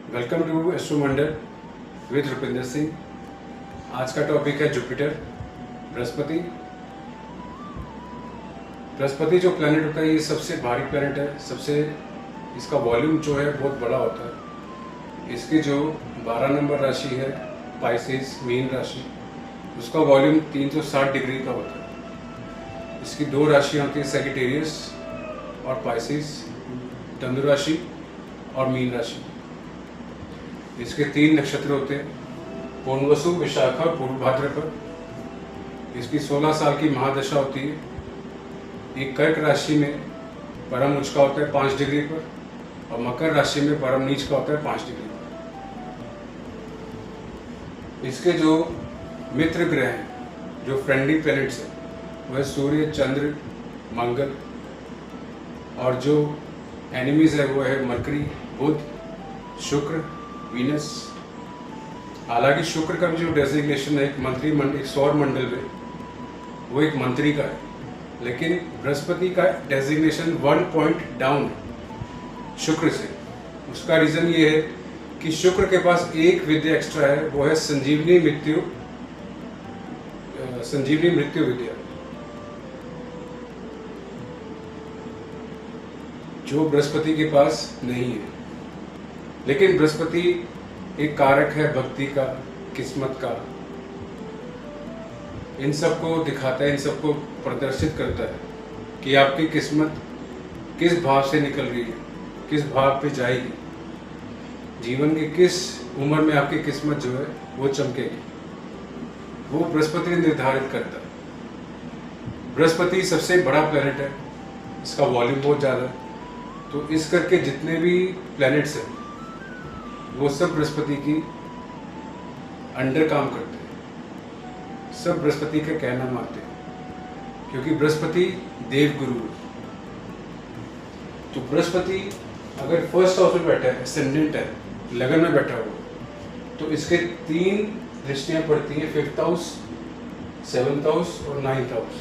Welcome to Astromandal with Rupinder Singh. आज का topic है जुपिटर, बृहस्पति। बृहस्पति जो प्लैनेट होता है ये सबसे भारी प्लैनेट है, सबसे इसका वॉल्यूम जो है बहुत बड़ा होता है। इसकी जो 12 नंबर राशि है पाइसेस मीन राशि, उसका वॉल्यूम 360 डिग्री का होता है। इसकी दो राशियाँ होती हैं, सेजिटेरियस और पाइसेस, धनु राशि और मीन राशि। इसके 3 नक्षत्र होते हैं, पूर्णवसु, विशाखा और पूर्व भाद्रपद। इसकी 16 साल की महादशा होती है। एक कर्क राशि में परम उच्च का होता है 5 डिग्री पर, और मकर राशि में परम नीच का होता है 5 डिग्री पर। इसके जो मित्र ग्रह हैं, जो फ्रेंडली प्लैनेट्स हैं, वह सूर्य, चंद्र, मंगल, और जो एनिमीज है वो है मरकरी, बुध, शुक्र, वीनस। हालांकि शुक्र का भी जो डेजिग्नेशन है एक मंत्री मंडल, एक सौर मंडल में, वो एक मंत्री का है, लेकिन बृहस्पति का डेजिग्नेशन 1 पॉइंट डाउन शुक्र से। उसका रीजन ये है कि शुक्र के पास एक विद्या एक्स्ट्रा है, वो है संजीवनी मृत्यु विद्या, जो बृहस्पति के पास नहीं है। लेकिन बृहस्पति एक कारक है भक्ति का, किस्मत का, इन सबको दिखाता है, इन सबको प्रदर्शित करता है कि आपकी किस्मत किस भाव से निकल रही है, किस भाव पे जाएगी, जीवन की किस उम्र में आपकी किस्मत जो है वो चमकेगी, वो बृहस्पति निर्धारित करता है। बृहस्पति सबसे बड़ा प्लैनेट है, इसका वॉल्यूम बहुत ज़्यादा है, तो इस करके जितने भी प्लैनेट्स हैं वो सब बृहस्पति की अंडर काम करते हैं, सब बृहस्पति का कहना मानते हैं, क्योंकि बृहस्पति देवगुरु है। तो बृहस्पति अगर फर्स्ट हाउस में बैठा है, एसेंडेंट है, लगन में बैठा हुआ, तो इसके 3 दृष्टियां पड़ती हैं, 5th हाउस, 7th हाउस और 9th हाउस।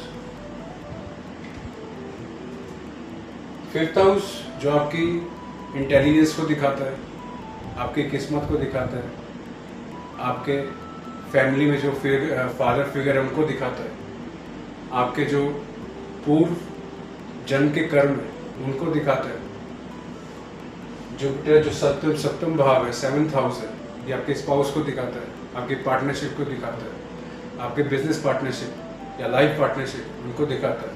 5th हाउस जो आपकी इंटेलिजेंस को दिखाता है, आपकी किस्मत को दिखाता है, आपके फैमिली में जो फादर फिगर है उनको दिखाता है, आपके जो पूर्व जन्म के कर्म है उनको दिखाता है। जुपिटर जो सप्तम भाव है, 7th हाउस है, ये आपके स्पाउस को दिखाता है, आपकी पार्टनरशिप को दिखाता है, आपके बिजनेस पार्टनरशिप या लाइफ पार्टनरशिप उनको दिखाता है।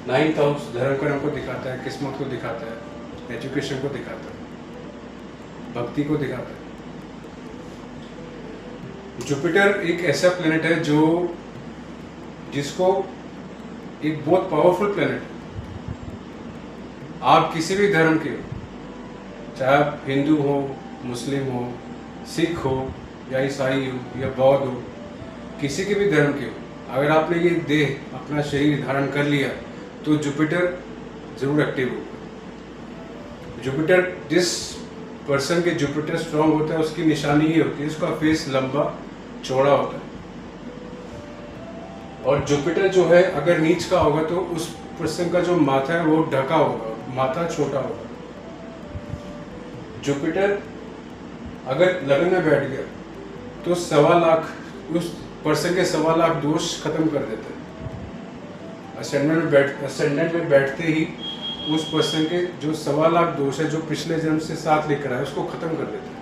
9th हाउस धर्म कर्म को दिखाता है, किस्मत को दिखाता है, एजुकेशन को दिखाता है, भक्ति को दिखाता है। जुपिटर एक ऐसा प्लेनेट है जिसको एक बहुत पावरफुल प्लेनेट है। आप किसी भी धर्म के हो, चाहे आप हिंदू हो, मुस्लिम हो, सिख हो या ईसाई हो या बौद्ध हो, किसी के भी धर्म के हो, अगर आपने ये देह अपना शरीर धारण कर लिया तो जुपिटर जरूर एक्टिव होगा। जुपिटर जिस पर्सन के जुपिटर स्ट्रांग होता है उसकी निशानी ये होती है, उसका फेस लंबा चौड़ा होता है। और जुपिटर जो है अगर नीच का होगा तो उस पर्सन का जो माथा है वो ढका होगा, माथा छोटा होगा। जुपिटर अगर लगन में बैठ गया तो 1.25 लाख उस पर्सन के 1.25 लाख दोष खत्म कर देता है। असेंडेंट में बैठते ही उस पर्सन के जो 1.25 लाख दोष है जो पिछले जन्म से साथ लेकर आए उसको खत्म कर देता है।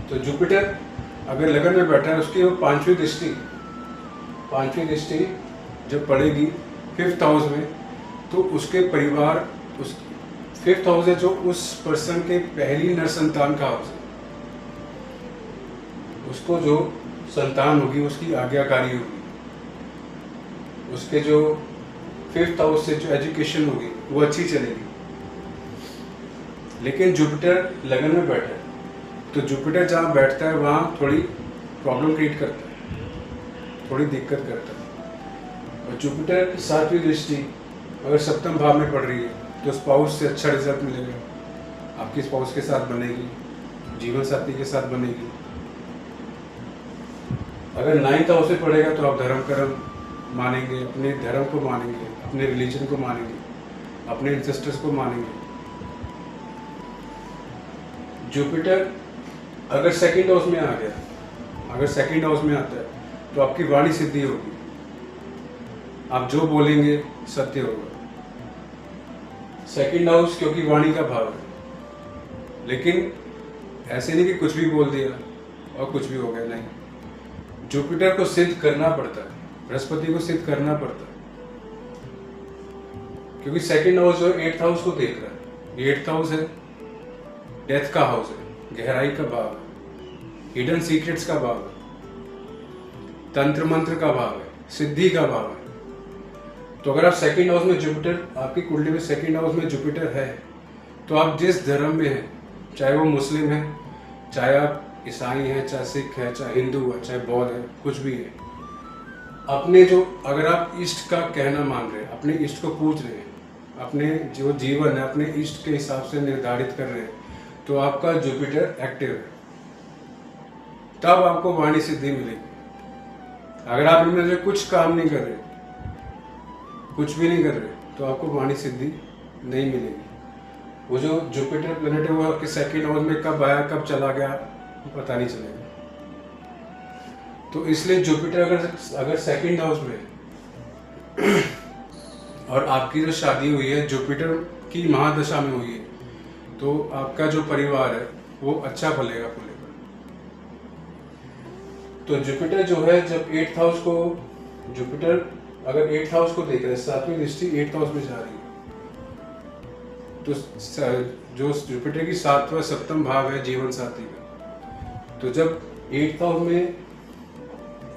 तो जुपिटर अगर लगन में बैठा है, उसकी वो 5वीं दृष्टि जब पड़ेगी 5th हाउस में, तो उसके परिवार, उस 5th हाउस है जो उस पर्सन के पहली नर संतान का हाउस है, उसको जो संतान होगी उसकी आज्ञाकारी होगी, उसके जो 5th हाउस से जो एजुकेशन होगी वो अच्छी चलेगी। लेकिन जुपिटर लगन में बैठा है, तो जुपिटर जहाँ बैठता है वहाँ थोड़ी प्रॉब्लम क्रिएट करता है, थोड़ी दिक्कत करता है। और जुपिटर 7वीं दृष्टि अगर 7th भाव में पड़ रही है तो स्पाउस से अच्छा रिजल्ट मिलेगा, आपकी स्पाउस के साथ बनेगी, जीवन साथी के साथ बनेगी। अगर 9th हाउस में पड़ेगा तो आप धर्म कर्म मानेंगे, अपने धर्म को मानेंगे, अपने रिलीजन को मानेंगे, अपने एंसेस्टर्स को मानेंगे। जुपिटर अगर सेकंड हाउस में आ गया, अगर सेकंड हाउस में आता है तो आपकी वाणी सिद्धि होगी, आप जो बोलेंगे सत्य होगा। सेकंड हाउस क्योंकि वाणी का भाव है, लेकिन ऐसे नहीं कि कुछ भी बोल दिया और कुछ भी हो गया, नहीं। जुपिटर को सिद्ध करना पड़ता है, बृहस्पति को सिद्ध करना पड़ता है, क्योंकि सेकंड हाउस जो 8th हाउस को देख रहा है। 8th हाउस है डेथ का हाउस है, गहराई का भाव है, हिडन सीक्रेट्स का भाव है, तंत्र मंत्र का भाव है, सिद्धि का भाव है। तो अगर आप सेकंड हाउस में जुपिटर, आपकी कुंडली में सेकंड हाउस में जुपिटर है, तो आप जिस धर्म में हैं, चाहे वो मुस्लिम है, चाहे आप ईसाई हैं, चाहे सिख है, चाहे हिंदू है, चाहे बौद्ध है, कुछ भी है, अपने जो, अगर आप इष्ट का कहना मान रहे हैं, अपने इष्ट को पूछ रहे हैं, अपने जो जीवन है अपने इष्ट के हिसाब से निर्धारित कर रहे हैं, तो आपका जुपिटर एक्टिव है, तब आपको वाणी सिद्धि मिलेगी। अगर आप इनमें से कुछ काम नहीं कर रहे, कुछ भी नहीं कर रहे, तो आपको वाणी सिद्धि नहीं मिलेगी। वो जो जुपिटर प्लैनेट है वो आपके सेकंड हाउस में कब आया कब चला गया पता नहीं चलेगा। तो इसलिए जुपिटर अगर सेकंड हाउस में और आपकी जो शादी हुई है जुपिटर की महादशा में हुई है, तो आपका जो परिवार है वो अच्छा फलेगा फूलेगा। तो जुपिटर जो है जब 8th हाउस को, जुपिटर अगर 8th हाउस को देख रहे हैं, 7वीं दृष्टि 8th हाउस में जा रही है, तो जो जुपिटर की 7वां सप्तम भाव है जीवन साथी का, तो जब 8th हाउस में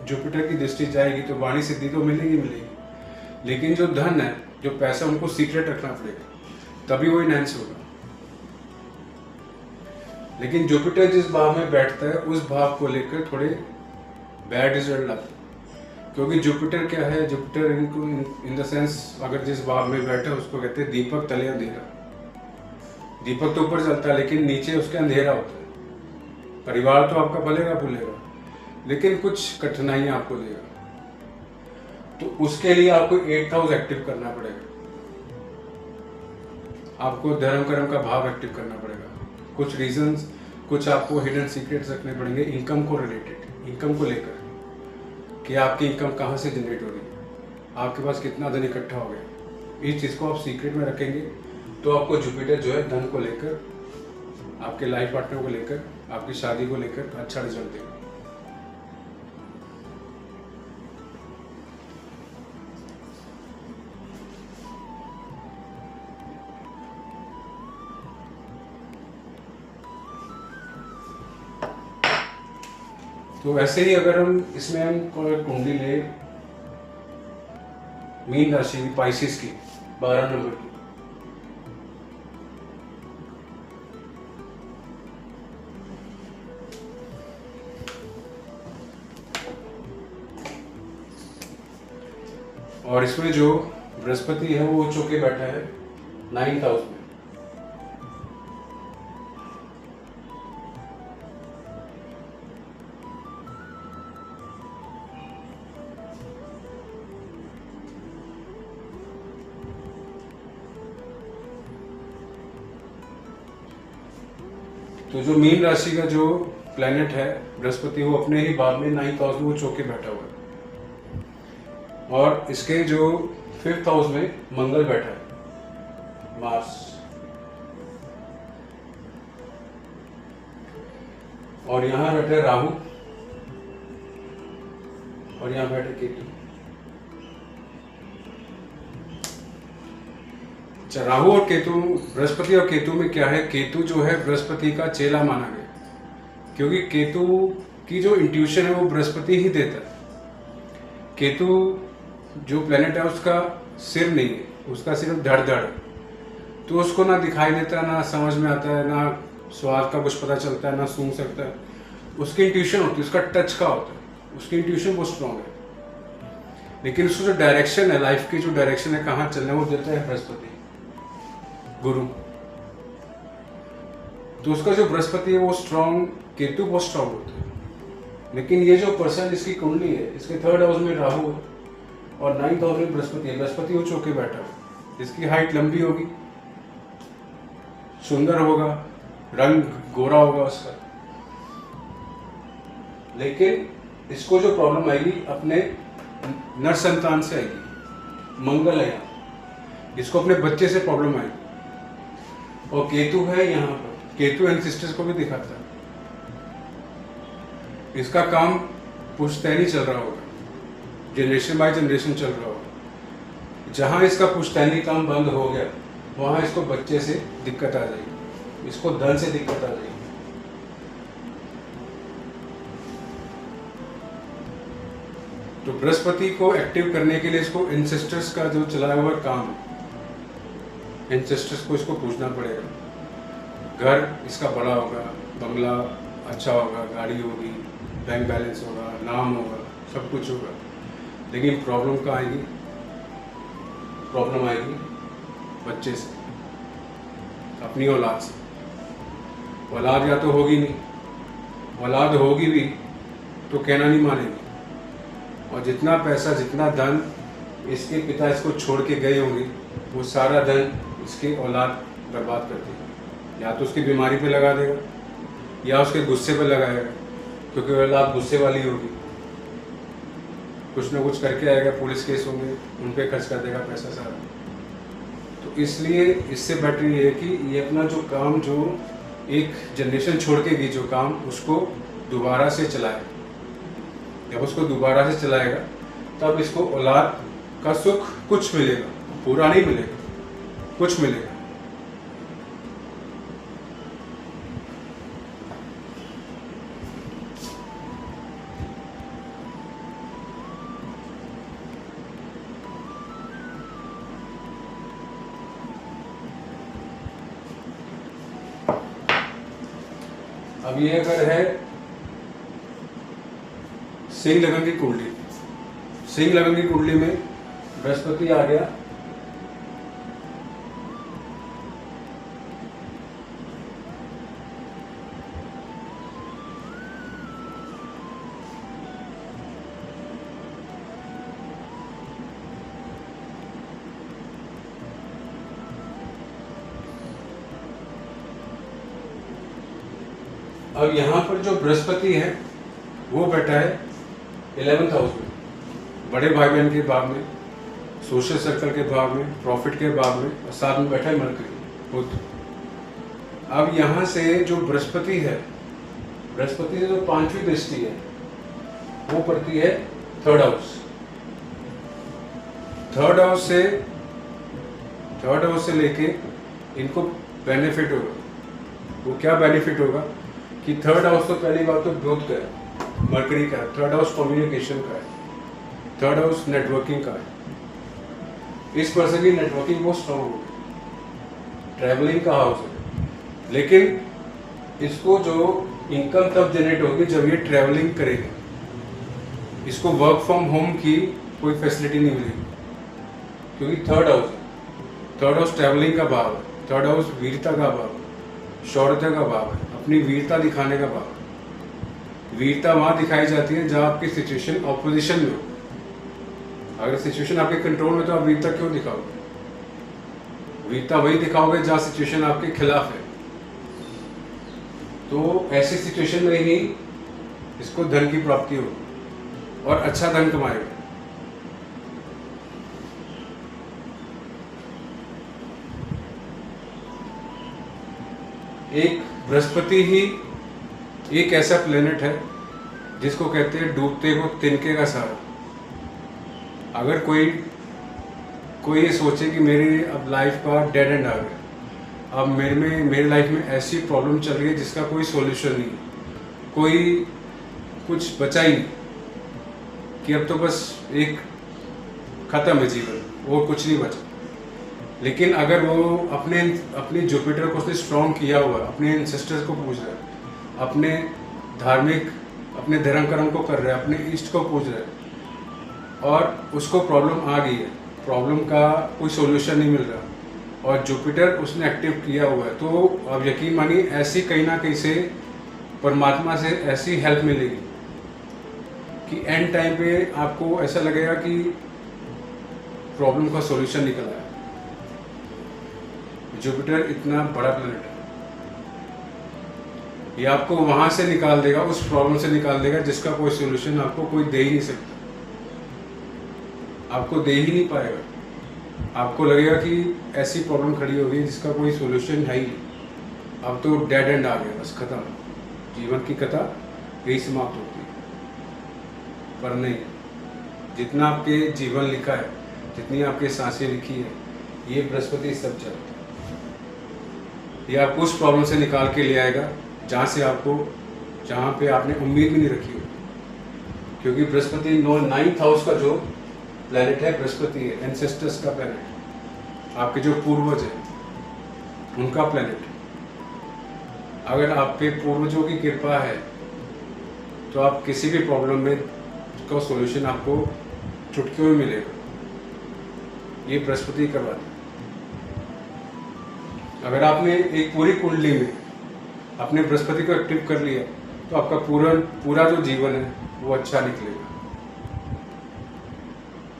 जुपिटर की दृष्टि जाएगी तो वाणी सिद्धि तो मिलेगी, लेकिन जो धन है, जो पैसा, उनको सीक्रेट रखना पड़ेगा, तभी वो इनहेंस होगा। लेकिन जुपिटर जिस भाव में बैठता है उस भाव को लेकर थोड़े बैड रिजल्ट लाता है, क्योंकि जुपिटर क्या है, जुपिटर इनको इन द सेंस अगर जिस भाव में बैठे उसको कहते हैं दीपक तले अंधेरा। दीपक तो ऊपर जलता है लेकिन नीचे उसके अंधेरा होता है। परिवार तो आपका फलेगा फूलेगा, लेकिन कुछ कठिनाइयां आपको देगा, तो उसके लिए आपको 8th हाउस एक्टिव करना पड़ेगा, आपको धर्म कर्म का भाव एक्टिव करना पड़ेगा, कुछ रीजंस, कुछ आपको हिडन सीक्रेट्स रखने पड़ेंगे इनकम को रिलेटेड, इनकम को लेकर कि आपकी इनकम कहाँ से जनरेट हो रही है, आपके पास कितना धन इकट्ठा हो गया। इस चीज़ को आप सीक्रेट में रखेंगे तो आपको जुपिटर जो है धन को लेकर, आपके लाइफ पार्टनर को लेकर, आपकी शादी को लेकर अच्छा रिजल्ट देगा। तो ऐसे ही अगर हम इसमें हम कुंडली ले मीन राशि की, पाइसिस की 12 नंबर की, और इसमें जो बृहस्पति है वो उच्च होके बैठा है 9th हाउस में। तो जो मीन राशि का जो प्लैनेट है बृहस्पति, वो अपने ही भाव में 9th हाउस में वो चौके बैठा हुआ है, और इसके जो 5th हाउस में मंगल बैठा है, मार्स, और यहाँ बैठे राहु, और यहाँ बैठे केतु। राहु और केतु, बृहस्पति और केतु में क्या है, केतु जो है बृहस्पति का चेला माना गया, क्योंकि केतु की जो इंट्यूशन है वो बृहस्पति ही देता है। केतु जो प्लेनेट है उसका सिर नहीं है, उसका सिर्फ धड़-धड़ है, तो उसको ना दिखाई देता है, ना समझ में आता है, ना स्वाद का कुछ पता चलता है, ना सूंघ सकता है। उसकी इंट्यूशन होती है, उसका टच का होता है, उसकी इंट्यूशन बहुत स्ट्रॉन्ग है, लेकिन उसको जो डायरेक्शन है, लाइफ की जो डायरेक्शन है, कहाँ चलना है, वो देता है बृहस्पति, गुरु। तो उसका जो बृहस्पति है वो स्ट्रॉन्ग, केतु बहुत स्ट्रॉन्ग होता है। लेकिन ये जो पर्सन जिसकी कुंडली है, इसके 3rd हाउस में राहु है और 9th हाउस में बृहस्पति है, बृहस्पति वो चौके बैठा है, इसकी हाइट लंबी होगी, सुंदर होगा, रंग गोरा होगा उसका, लेकिन इसको जो प्रॉब्लम आएगी अपने नर संतान से आएगी। मंगल है यहाँ, इसको अपने बच्चे से प्रॉब्लम आएगी। और केतु है यहाँ पर, केतु एंसेस्टर्स को भी दिखाता है। इसका काम पुश्तैनी चल रहा होगा, जनरेशन बाय जनरेशन चल रहा होगा। जहाँ इसका पुश्तैनी काम बंद हो गया वहाँ इसको बच्चे से दिक्कत आ जाएगी, इसको धन से दिक्कत आ जाएगी। तो बृहस्पति को एक्टिव करने के लिए इसको एंसेस्टर्स का जो चलाया हुआ काम है, एंसेस्टर्स को इसको पूछना पड़ेगा। घर इसका बड़ा होगा, बंगला अच्छा होगा, गाड़ी होगी, बैंक बैलेंस होगा, नाम होगा, सब कुछ होगा, लेकिन प्रॉब्लम कहाँ आएगी? प्रॉब्लम आएगी बच्चे से, अपनी औलाद से। औलाद या तो होगी नहीं, औलाद होगी भी तो कहना नहीं मानेगी। और जितना पैसा, जितना धन इसके पिता इसको छोड़ के गए होंगे, वो सारा धन इसकी औलाद बर्बाद कर देगी। या तो उसकी बीमारी पे लगा देगा या उसके गुस्से पे लगाएगा, क्योंकि औलाद गुस्से वाली होगी। कुछ ना कुछ करके आएगा, पुलिस केस होंगे, उन पे खर्च कर देगा पैसा सारा। तो इसलिए इससे बेटर ये है कि ये अपना जो काम, जो एक जनरेशन छोड़ के गई जो काम, उसको दोबारा से चलाए। जब उसको दोबारा से चलाएगा तब इसको औलाद का सुख कुछ मिलेगा, पूरा नहीं मिलेगा, कुछ मिलेगा। अब ये अगर है सिंह लगन की कुंडली, सिंह लगन की कुंडली में बृहस्पति आ गया, अब यहाँ पर जो बृहस्पति है वो बैठा है 11th हाउस में, बड़े भाई बहन के भाव में, सोशल सर्कल के भाव में, प्रॉफिट के भाव में, और साथ में बैठा है मरकरी, बुध। अब यहाँ से जो बृहस्पति है, बृहस्पति से जो 5वीं दृष्टि है वो पड़ती है 3rd हाउस। 3rd हाउस से लेके इनको बेनिफिट होगा। वो क्या बेनिफिट होगा कि 3rd हाउस तो पहली बात तो ग्रोथ का है, मरकरी का है। 3rd हाउस कम्युनिकेशन का है, 3rd हाउस नेटवर्किंग का है। इस पर्सन की नेटवर्किंग बहुत स्ट्रांग होगी, ट्रैवलिंग का हाउस है। लेकिन इसको जो इनकम तब जनरेट होगी जब ये ट्रैवलिंग करेगा। इसको वर्क फ्रॉम होम की कोई फैसिलिटी नहीं मिलेगी, क्योंकि 3rd हाउस है। 3rd हाउस ट्रैवलिंग का भाव है, 3rd हाउस वीरता का भाव है, शौर्यता का भाव है, अपनी वीरता दिखाने का भाव है। वीरता वहाँ दिखाई जाती है जहाँ आपकी सिचुएशन ऑपोजिशन में हो। अगर सिचुएशन आपके कंट्रोल में तो आप वीरता क्यों दिखाओगे? वीरता वही दिखाओगे जहाँ सिचुएशन आपके खिलाफ है। तो ऐसी सिचुएशन में ही इसको धन की प्राप्ति होगी और अच्छा धन कमाएगा। एक बृहस्पति ही एक ऐसा प्लेनेट है जिसको कहते हैं डूबते को तिनके का सहारा। अगर कोई ये सोचे कि मेरी अब लाइफ का डेड एंड आ गया, अब मेरे लाइफ में ऐसी प्रॉब्लम चल रही है जिसका कोई सॉल्यूशन नहीं है, कोई कुछ बचा ही नहीं, कि अब तो बस एक खत्म है जीवन, और कुछ नहीं बचा। लेकिन अगर वो अपने जुपिटर को उसने स्ट्रॉन्ग किया हुआ, अपने एंसेस्टर्स को पूज रहा है, अपने धर्म कर्म को कर रहा है, अपने इष्ट को पूज रहा है, और उसको प्रॉब्लम आ गई है, प्रॉब्लम का कोई सॉल्यूशन नहीं मिल रहा, और जुपिटर उसने एक्टिव किया हुआ है, तो अब यकीन मानिए ऐसी कहीं ना कहीं से परमात्मा से ऐसी हेल्प मिलेगी कि एंड टाइम पे आपको ऐसा लगेगा कि प्रॉब्लम का सॉल्यूशन निकल आया। जुपिटर इतना बड़ा प्लैनेट है, ये आपको वहाँ से निकाल देगा, उस प्रॉब्लम से निकाल देगा जिसका कोई सोल्यूशन आपको कोई दे ही नहीं सकता, आपको दे ही नहीं पाएगा। आपको लगेगा कि ऐसी प्रॉब्लम खड़ी हो गई जिसका कोई सोल्यूशन है ही नहीं, अब तो डेड एंड आ गया, बस खत्म, जीवन की कथा यही समाप्त होती है। पर नहीं, जितना आपके जीवन लिखा है, जितनी आपकी सांसें लिखी है, ये बृहस्पति सब चलता है। ये आपको उस प्रॉब्लम से निकाल के ले आएगा जहाँ पे आपने उम्मीद भी नहीं रखी हो, क्योंकि बृहस्पति 9th हाउस का जो प्लेनेट है बृहस्पति है, एंसेस्टर्स का प्लेनेट, आपके जो पूर्वज है उनका प्लेनेट। अगर आप पे पूर्वजों की कृपा है तो आप किसी भी प्रॉब्लम में का सॉल्यूशन आपको चुटकियों में मिलेगा, ये बृहस्पति करवाता है। अगर आपने एक पूरी कुंडली में अपने बृहस्पति को एक्टिव कर लिया तो आपका पूरा जो जीवन है वो अच्छा निकलेगा।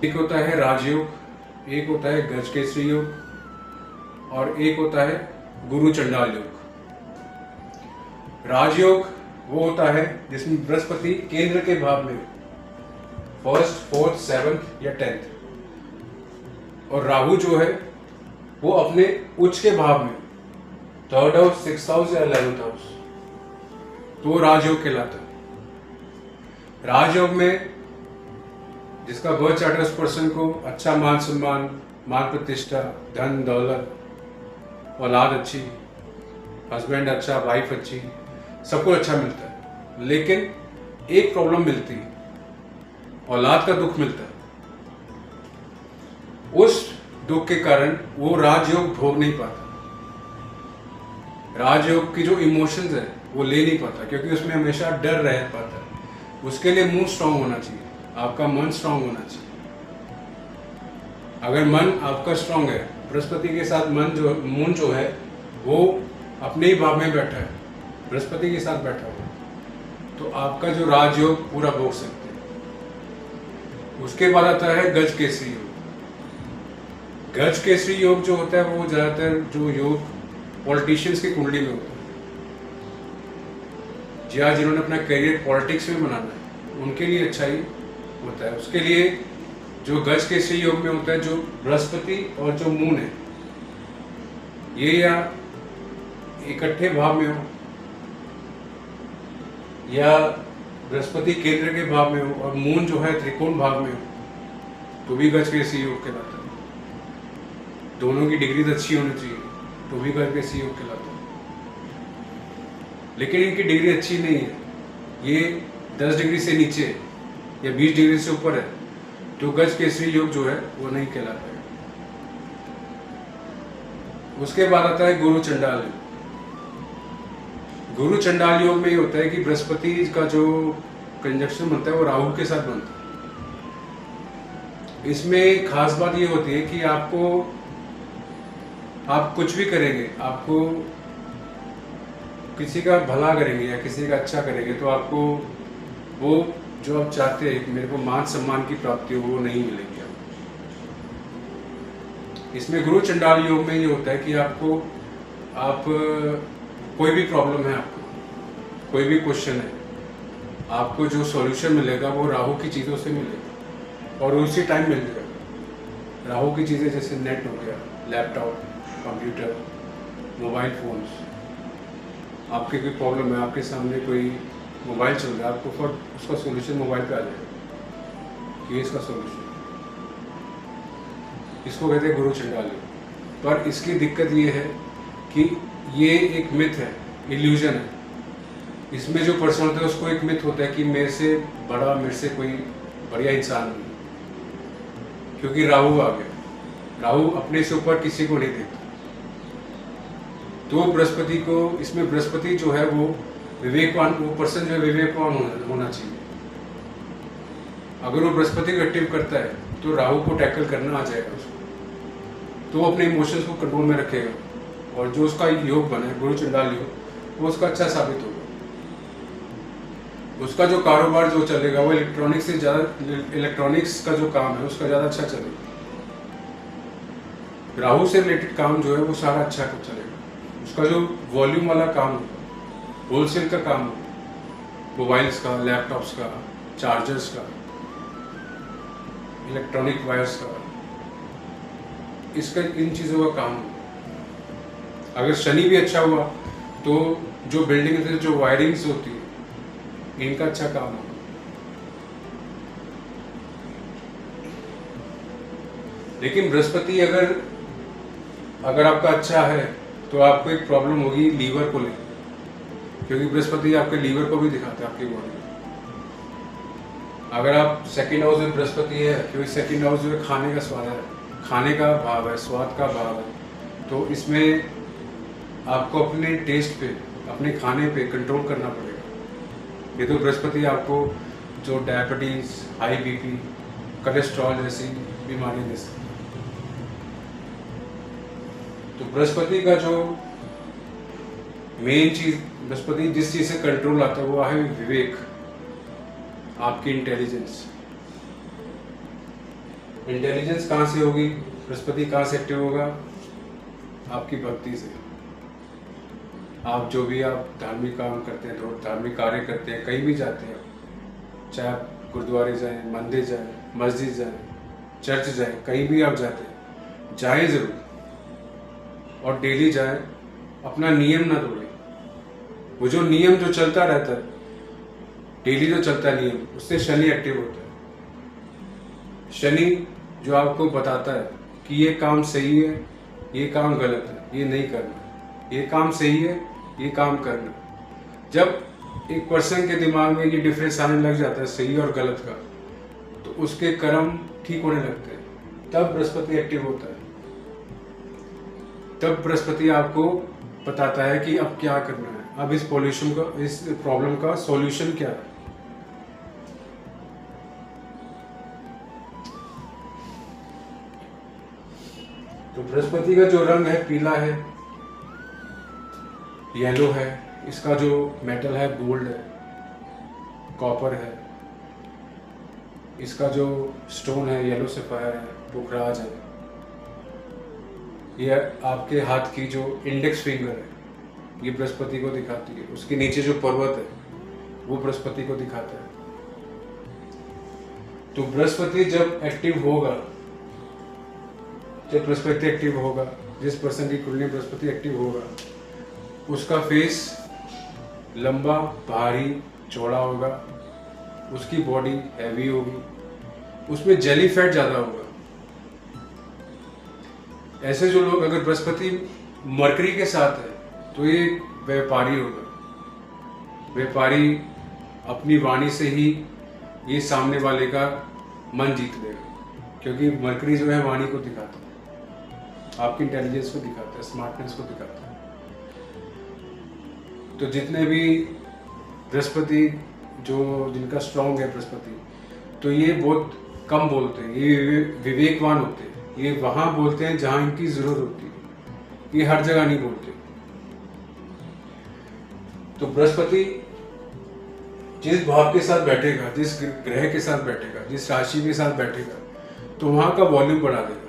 एक होता है राजयोग, एक होता है गजकेसरी योग और एक होता है गुरु चंडाल योग। राजयोग वो होता है जिसमें बृहस्पति केंद्र के भाव में 1st, 4th, 7th या 10th, और राहु जो है वो अपने उच्च के भाव में 3rd हाउस, 6th हाउस या 11th हाउस, तो वो राजयोग कहलाता है। राजयोग में जिसका बर्थ चार्ट है उस पर्सन को अच्छा मान सम्मान, मान प्रतिष्ठा, धन दौलत, औलाद अच्छी, हस्बैंड अच्छा, वाइफ अच्छी, सब कुछ अच्छा मिलता है। लेकिन एक प्रॉब्लम मिलती है, औलाद का दुख मिलता है। उस दुख के कारण वो राजयोग भोग नहीं पाता, राजयोग की जो इमोशंस है वो ले नहीं पाता, क्योंकि उसमें हमेशा डर रह पाता है। उसके लिए मूड स्ट्रांग होना चाहिए, आपका मन स्ट्रांग होना चाहिए। अगर मन आपका स्ट्रांग है, बृहस्पति के साथ मून जो है वो अपने ही भाव में बैठा है, बृहस्पति के साथ बैठा हुआ, तो आपका जो राजयोग पूरा भोग सकते हैं। उसके बाद आता है गजकेसरी योग। गजकेसरी योग जो होता है वो ज्यादातर जो योग पॉलिटिशियंस की कुंडली में होता है, जिन्होंने अपना करियर पॉलिटिक्स में बनाना है उनके लिए अच्छा ही होता है। उसके लिए जो गजकेसरी योग में होता है, जो बृहस्पति और जो मून है ये या इकट्ठे भाव में हो या बृहस्पति केंद्र के भाव में हो और मून जो है त्रिकोण भाव में हो, तो भी गजकेसरी योग कहलाता है। दोनों की डिग्री अच्छी होनी चाहिए तो भी गजकेसरी योग कहलाता है। लेकिन इनकी डिग्री अच्छी नहीं है, ये 10 डिग्री से नीचे या 20 डिग्री से ऊपर है, तो गजकेसरी योग जो है वो नहीं कहलाता है। उसके बाद आता है गुरु चंडाल योग। गुरु चंडाल योग में ये होता है कि बृहस्पति का जो कंजक्शन बनता है वो राहु के साथ बनता है। इसमें खास बात ये होती है कि आप कुछ भी करेंगे, आपको किसी का भला करेंगे या किसी का अच्छा करेंगे तो आपको वो जो आप चाहते हैं, मेरे को मान सम्मान की प्राप्ति हो, वो नहीं मिलेगी आपको। इसमें गुरु चंडाल योग में ये होता है कि आप कोई भी प्रॉब्लम है, आपको कोई भी क्वेश्चन है, आपको जो सॉल्यूशन मिलेगा वो राहु की चीज़ों से मिलेगा और उसी टाइम मिल जाएगा। राहु की चीज़ें जैसे नेट हो गया, लैपटॉप, कंप्यूटर, मोबाइल फोन्स। आपकी कोई प्रॉब्लम है, आपके सामने कोई मोबाइल चल रहा है, आपको फट उसका सॉल्यूशन मोबाइल पे आ जाएगा, ये इसका सॉल्यूशन। इसको कहते हैं गुरु चंडाल योग। पर इसकी दिक्कत ये है कि ये एक मिथ है, इल्यूजन है। इसमें जो पर्सन होता है उसको एक मिथ होता है कि मेरे से बड़ा, मेरे से कोई बढ़िया इंसान नहीं, क्योंकि राहु आ गया। राहु अपने से ऊपर किसी को नहीं देखता। तो बृहस्पति को, इसमें बृहस्पति जो है वो विवेकवान, वो पर्सन जो है विवेकवान होना चाहिए। अगर वो बृहस्पति को एक्टिव करता है तो राहु को टैकल करना आ जाएगा उसको, तो वो अपने इमोशंस को कंट्रोल में रखेगा और जो उसका योग बना है गुरु चंडाल योग, वो उसका अच्छा साबित होगा। उसका जो कारोबार जो चलेगा वो इलेक्ट्रॉनिक्स से ज़्यादा, इलेक्ट्रॉनिक्स का जो काम है उसका ज़्यादा अच्छा चलेगा। राहु से रिलेटेड काम जो है वो सारा अच्छा चलेगा। उसका जो वॉल्यूम वाला काम होगा होलसेल का काम हो, मोबाइल्स का, लैपटॉप्स का, चार्जर्स का, इलेक्ट्रॉनिक वायर्स का, इसका इन चीज़ों का काम हो। अगर शनि भी अच्छा हुआ तो जो बिल्डिंग में जो वायरिंग्स होती है इनका अच्छा काम होगा। लेकिन बृहस्पति अगर आपका अच्छा है तो आपको एक प्रॉब्लम होगी लीवर को लेकर, क्योंकि बृहस्पति आपके लीवर को भी दिखाता है आपकी बॉडी में। अगर आप सेकंड हाउस में बृहस्पति है, क्योंकि सेकंड हाउस जो है खाने का स्वाद है, खाने का भाव है, स्वाद का भाव है, तो इसमें आपको अपने टेस्ट पे, अपने खाने पे कंट्रोल करना पड़ेगा। ये तो बृहस्पति आपको जो डायबिटीज, हाई बीपी, कोलेस्ट्रॉल जैसी बीमारी दे सकती है। तो बृहस्पति का जो मेन चीज, बृहस्पति जिस चीज से कंट्रोल आता है वो है विवेक, आपकी इंटेलिजेंस। इंटेलिजेंस कहाँ से होगी? बृहस्पति कहाँ से एक्टिव होगा? आपकी भक्ति से। आप जो भी आप धार्मिक काम करते हैं, धार्मिक कार्य करते हैं, कहीं भी जाते हैं, चाहे आप गुरुद्वारे जाएं, मंदिर जाएं, मस्जिद जाएं, चर्च जाएं, कहीं भी आप जाते हैं, जाएं जरूर और डेली जाएं, अपना नियम ना तोड़ें। वो जो नियम जो चलता रहता है, डेली जो चलता है नियम, उससे शनि एक्टिव होता है। शनि जो आपको बताता है कि ये काम सही है, ये काम गलत है, ये नहीं करना, ये काम सही है, ये काम करना। जब एक पर्सन के दिमाग में ये डिफरेंस आने लग जाता है सही और गलत का, तो उसके कर्म ठीक होने लगते हैं, तब बृहस्पति एक्टिव होता है। तब बृहस्पति आपको बताता है कि अब क्या करना है, अब इस पॉल्यूशन का, इस प्रॉब्लम का सॉल्यूशन क्या है। तो बृहस्पति का जो रंग है पीला है, येलो है, इसका जो मेटल है गोल्ड है, कॉपर है, इसका जो स्टोन है येलो सफायर है, पोखराज है। ये आपके हाथ की जो इंडेक्स फिंगर है ये बृहस्पति को दिखाती है, उसके नीचे जो पर्वत है वो बृहस्पति को दिखाता है। तो बृहस्पति जब एक्टिव होगा, जब बृहस्पति एक्टिव होगा, जिस पर्सन की कुंडली बृहस्पति एक्टिव होगा, उसका फेस लंबा, भारी, चौड़ा होगा, उसकी बॉडी हैवी होगी, उसमें जेली फैट ज़्यादा होगा। ऐसे जो लोग, अगर बृहस्पति मरकरी के साथ है तो ये व्यापारी होगा। व्यापारी अपनी वाणी से ही ये सामने वाले का मन जीत लेगा, क्योंकि मरकरी जो है वाणी को दिखाता है, आपकी इंटेलिजेंस को दिखाता है, स्मार्टनेस को दिखाता है। तो जितने भी बृहस्पति जो जिनका स्ट्रॉन्ग है बृहस्पति, तो ये बहुत कम बोलते हैं, ये विवेकवान होते हैं, ये वहाँ बोलते हैं जहाँ इनकी जरूरत होती है, ये हर जगह नहीं बोलते। तो बृहस्पति जिस भाव के साथ बैठेगा, जिस ग्रह के साथ बैठेगा, जिस राशि के साथ बैठेगा, तो वहाँ का वॉल्यूम बढ़ा देगा।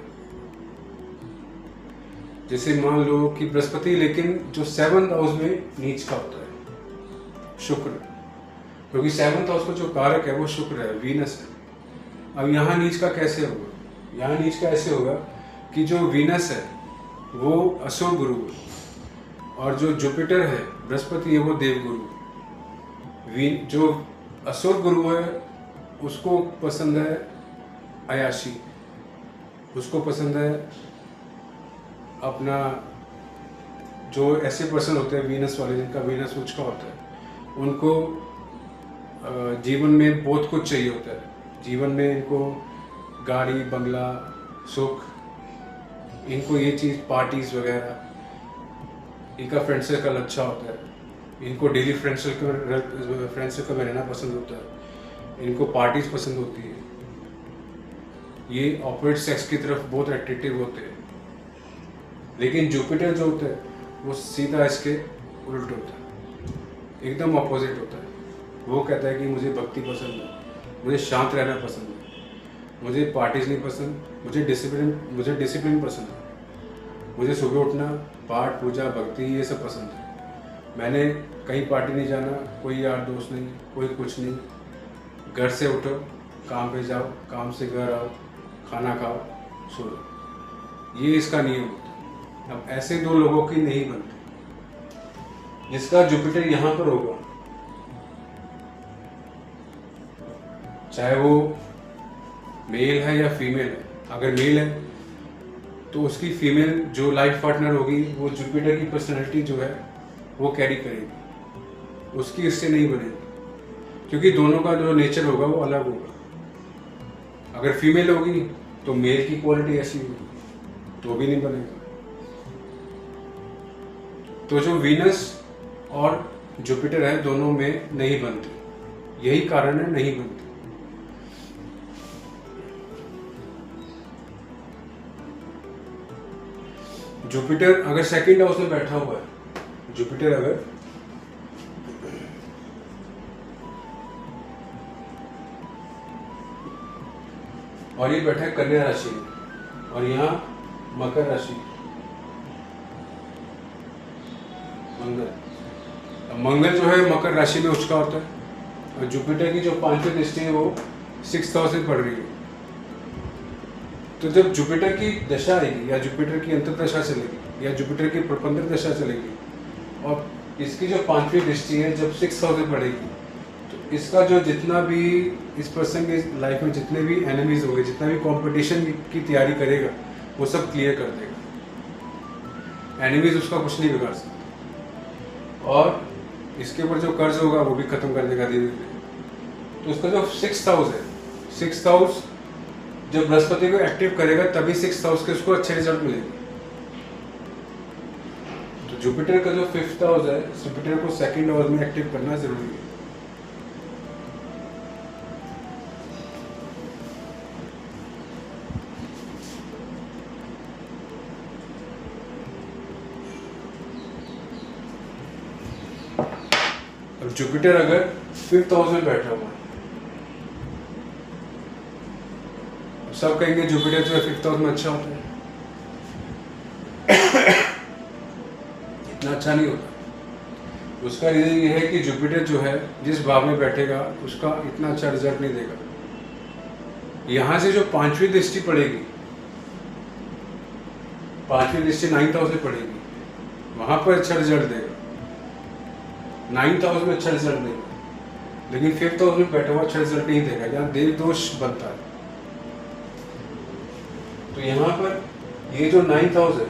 जैसे मान लो कि बृहस्पति, लेकिन जो 7th हाउस में नीच का होता है शुक्र, क्योंकि 7th हाउस का जो कारक है वो शुक्र है, वीनस है। अब यहाँ नीच का कैसे होगा? यहाँ नीच का ऐसे होगा कि जो वीनस है वो असुर गुरु है, और जो जुपिटर है बृहस्पति है वो देवगुरु। जो असुर गुरु है उसको पसंद है अयाशी, उसको पसंद है अपना, जो ऐसे पर्सन होते हैं वीनस वाले, जिनका वीनस उच्च का होता है, उनको जीवन में बहुत कुछ चाहिए होता है। जीवन में इनको गाड़ी, बंगला, सुख, इनको ये चीज़, पार्टीज वगैरह, इनका फ्रेंड सर्कल अच्छा होता है, इनको डेली फ्रेंड सर्कल में रहना पसंद होता है, इनको पार्टीज पसंद होती है, ये ऑपोजिट सेक्स की तरफ बहुत एट्रैक्टिव होते हैं। लेकिन जुपिटर जो होता है वो सीधा इसके उल्ट होता है, एकदम ऑपोजिट होता है। वो कहता है कि मुझे भक्ति पसंद है, मुझे शांत रहना पसंद है, मुझे पार्टीज नहीं पसंद, मुझे डिसिप्लिन पसंद है, मुझे सुबह उठना, पाठ, पूजा, भक्ति, ये सब पसंद है। मैंने कहीं पार्टी नहीं जाना, कोई यार दोस्त नहीं, कोई कुछ नहीं। घर से उठो, काम पे जाओ, काम से घर आओ, खाना खाओ, सो जाओ। ये इसका नियम होता है। अब ऐसे दो लोगों की नहीं बनती। जिसका जुपिटर यहाँ पर होगा, चाहे वो मेल है या फीमेल है, अगर मेल है तो उसकी फीमेल जो लाइफ पार्टनर होगी वो जुपिटर की पर्सनैलिटी जो है वो कैरी करेगी, उसकी इससे नहीं बनेगी, क्योंकि दोनों का जो नेचर होगा वो अलग होगा। अगर फीमेल होगी तो मेल की क्वालिटी ऐसी होगी तो भी नहीं बनेगा। तो जो वीनस और जुपिटर है दोनों में नहीं बनती, यही कारण है नहीं बनती। जुपिटर अगर सेकंड हाउस में बैठा हुआ है, जुपिटर अगर और ये बैठा है कन्या राशि में और यहाँ मकर राशि, मंगल जो है मकर राशि में उसका होता है और जुपिटर की जो 5वीं दृष्टि है वो 6th हाउस में पड़ रही है। तो जब जुपिटर की दशा आएगी या जुपिटर की अंतर्दशा चलेगी या जुपिटर की प्रपंदर दशा चलेगी और इसकी जो 5वीं दृष्टि है जब 6th हाउस में पड़ेगी, तो इसका जो जितना भी इस पर्सन की लाइफ में जितने भी एनिमीज होंगे, जितना भी कंपटीशन की तैयारी करेगा वो सब क्लियर कर देगा। एनिमीज उसका कुछ नहीं बिगाड़ सकते और इसके ऊपर जो कर्ज होगा वो भी खत्म कर देगा धीरे धीरे। तो उसका जो 6th हाउस है, 6th हाउस जब बृहस्पति को एक्टिव करेगा तभी 6th हाउस के उसको अच्छे रिजल्ट मिलेंगे। तो जुपिटर का जो 5th हाउस है, जुपिटर को 2nd हाउस में एक्टिव करना जरूरी है। अब जुपिटर अगर 5th हाउस में बैठा हुआ है, सब कहेंगे जुपिटर जो है 5th हाउस में अच्छा होता है। इतना अच्छा नहीं होता। उसका रीजन ये है कि जुपिटर जो है जिस भाव में बैठेगा उसका इतना अच्छा रिजल्ट नहीं देगा। यहां से जो 5वीं दृष्टि पड़ेगी, 5वीं दृष्टि 9th हाउस में पड़ेगी, वहां पर अच्छा रिजल्ट देगा। 9th हाउस में अच्छा रिजल्ट देगा, लेकिन 5th हाउस में बैठा हुआ अच्छा रिजल्ट नहीं देगा, जहाँ देव दोष बनता है। तो यहाँ पर ये जो 9th हाउस है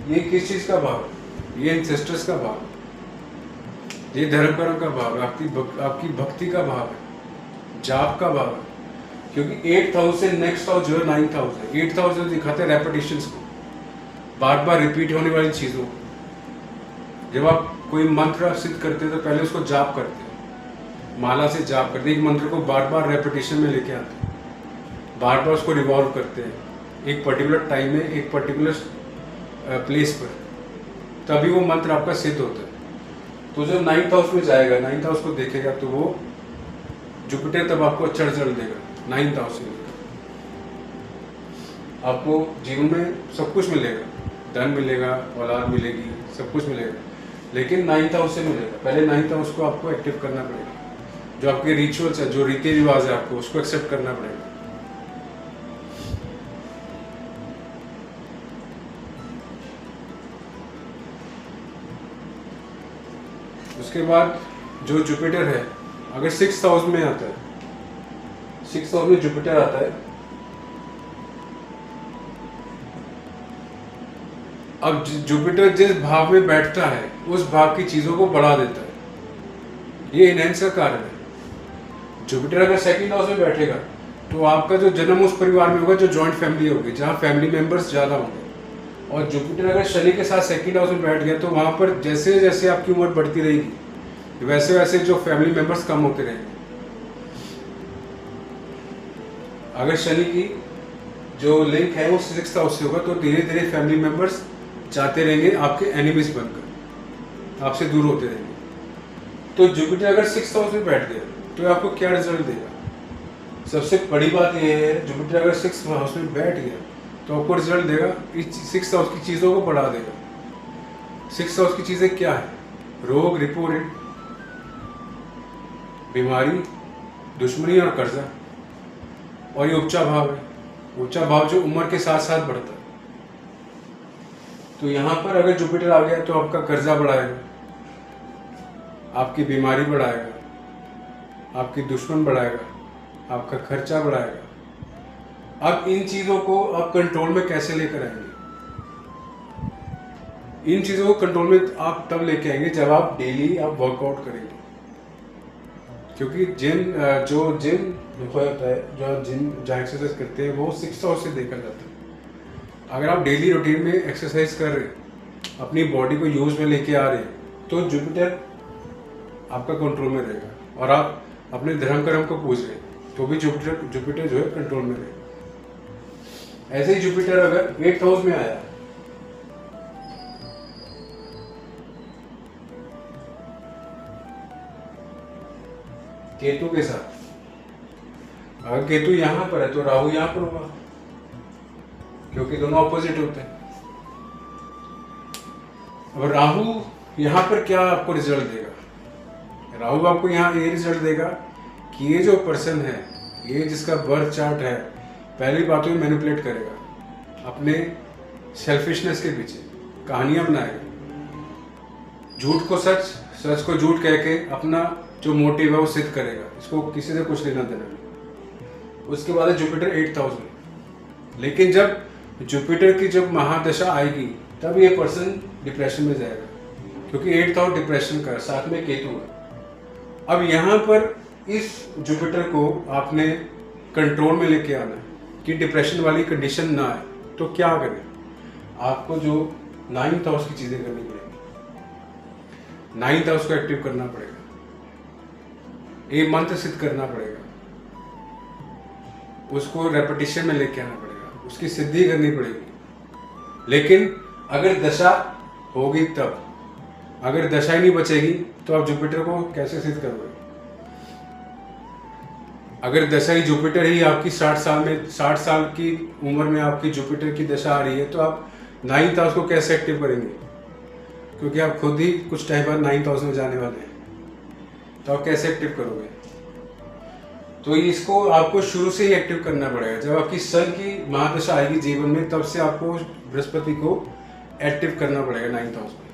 ये किस चीज का भाव है? ये एंसेस्टर्स का भाव है, ये धर्म कर्म का भाव है, आपकी भक्ति का भाव है, जाप का भाव है। क्योंकि 8th हाउस से नेक्स्ट हाउस जो है 9th हाउस है। 8th हाउस जो दिखाते हैं रेपिटेशंस को, बार बार रिपीट होने वाली चीजों को। जब आप कोई मंत्र सिद्ध करते हैं तो पहले उसको जाप करते हैं, माला से जाप करते हैं, एक मंत्र को बार बार रेपिटेशन में लेके आते हैं, बार बार उसको रिवॉल्व करते हैं एक पर्टिकुलर टाइम में, एक पर्टिकुलर प्लेस पर, तभी वो मंत्र आपका सिद्ध होता है। तो जब 9th हाउस में जाएगा, 9th हाउस को देखेगा तो वो जुपिटर तब आपको अच्छा रिजल्ट देगा। 9th हाउस में आपको जीवन में सब कुछ मिलेगा, धन मिलेगा, औलाद मिलेगी, सब कुछ मिलेगा, लेकिन 9th हाउस से मिलेगा। पहले 9th हाउस को आपको एक्टिव करना पड़ेगा। जो आपके रिचुअल्स है, जो रीति रिवाज है, आपको उसको एक्सेप्ट करना पड़ेगा। उसके बाद जो जुपिटर है अगर 6th हाउस में आता है, 6th हाउस में जुपिटर आता है, अब जुपिटर जिस भाव में बैठता है उस भाव की चीजों को बढ़ा देता है। ये इनहेंस का कारण है। जुपिटर अगर 2nd हाउस में बैठेगा तो आपका जो जन्म उस परिवार में होगा जो जॉइंट फैमिली होगी, जहाँ फैमिली मेंबर्स ज्यादा होंगे। और जुपिटर अगर शनि के साथ 2nd हाउस में बैठ गया तो वहां पर जैसे जैसे आपकी उम्र बढ़ती रहेगी वैसे वैसे जो फैमिली मेंबर्स कम होते रहेंगे। अगर शनि की जो लिंक है वो 6th हाउस से होगा तो धीरे धीरे फैमिली मेंबर्स जाते रहेंगे आपके एनिमीज बनकर, आपसे दूर होते रहेंगे। तो जुपिटर अगर 6th हाउस में बैठ गया तो आपको क्या रिजल्ट देगा? सबसे बड़ी बात यह है, जुपिटर अगर 6th हाउस में बैठ गया तो आपको रिजल्ट देगा, 6th हाउस की चीज़ों को बढ़ा देगा। 6th हाउस की चीज़ें क्या है? रोग, रिपो ऋण, बीमारी, दुश्मनी और कर्जा। और ये उपचा भाव है, उपचा भाव जो उम्र के साथ साथ बढ़ता है। तो यहाँ पर अगर जुपिटर आ गया तो आपका कर्जा बढ़ाएगा, आपकी बीमारी बढ़ाएगा, आपकी दुश्मन बढ़ाएगा, आपका खर्चा बढ़ाएगा। अब इन चीज़ों को आप कंट्रोल में कैसे लेकर आएंगे? इन चीज़ों को कंट्रोल में आप तब लेके आएंगे जब आप डेली आप वर्कआउट करेंगे। क्योंकि जो जिम होता है, जो जिम जहाँ एक्सरसाइज करते हैं वो 6 हाउस से देखा जाता है। अगर आप डेली रूटीन में एक्सरसाइज कर रहे हैं, अपनी बॉडी को यूज में लेके आ रहे हैं, तो जुपिटर आपका कंट्रोल में रहेगा। और आप अपने धर्म कर्म को पूज रहे हैं तो भी जुपिटर जो है कंट्रोल में रहेगा। ऐसे ही जुपिटर अगर 8th हाउस में आया, केतु के साथ, अगर केतु यहां पर है तो राहु यहां पर होगा, क्योंकि दोनों ऑपोजिट होते हैं। अब राहु यहां पर क्या आपको रिजल्ट देगा? राहु आपको यहाँ ये रिजल्ट देगा कि ये जो पर्सन है, ये जिसका बर्थ चार्ट है, पहली बात तो मैनिपुलेट करेगा, अपने सेल्फिशनेस के पीछे कहानियां बनाएगा, झूठ को सच, सच को झूठ कह के अपना जो मोटिव है वो सिद्ध करेगा। इसको किसी से कुछ लेना देना नहीं। उसके बाद है जुपिटर 8th हाउस में। लेकिन जब जुपिटर की जब महादशा आएगी तब ये पर्सन डिप्रेशन में जाएगा, क्योंकि 8th हाउस डिप्रेशन का, साथ में केतु है। अब यहाँ पर इस जुपिटर को आपने कंट्रोल में लेके आना है कि डिप्रेशन वाली कंडीशन ना आए। तो क्या करें? आपको जो 9th हाउस की चीजें करनी पड़ेगी। 9th हाउस को एक्टिव करना पड़ेगा, एक मंत्र सिद्ध करना पड़ेगा, उसको रेपिटेशन में लेके आना पड़ेगा, उसकी सिद्धि करनी पड़ेगी। लेकिन अगर दशा होगी तब, अगर दशा ही नहीं बचेगी तो आप जुपिटर को कैसे सिद्ध करोगे? अगर दशा ही जुपिटर ही आपकी 60 साल की उम्र में आपकी जुपिटर की दशा आ रही है तो आप 9th हाउस को कैसे एक्टिव करेंगे? क्योंकि आप खुद ही कुछ टाइम बाद 9th हाउस में जाने वाले हैं, तो आप कैसे एक्टिव करोगे? तो इसको आपको शुरू से ही एक्टिव करना पड़ेगा। जब आपकी सन की महादशा आएगी जीवन में, तब से आपको बृहस्पति को एक्टिव करना पड़ेगा 9th हाउस में।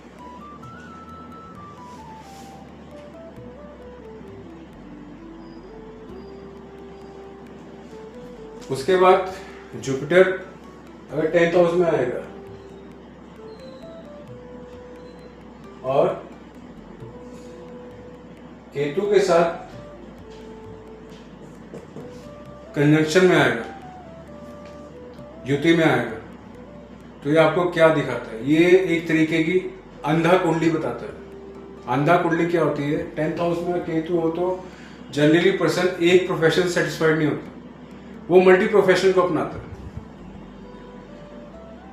उसके बाद जुपिटर अगर 10th हाउस में आएगा और केतु के साथ कंजंक्शन में आएगा, युति में आएगा, तो ये आपको क्या दिखाता है? ये एक तरीके की अंधा कुंडली बताता है। अंधा कुंडली क्या होती है? 10th हाउस में केतु हो तो जनरली पर्सन एक प्रोफेशन सेटिस्फाइड नहीं होता, वो मल्टी प्रोफेशन को अपनाता है।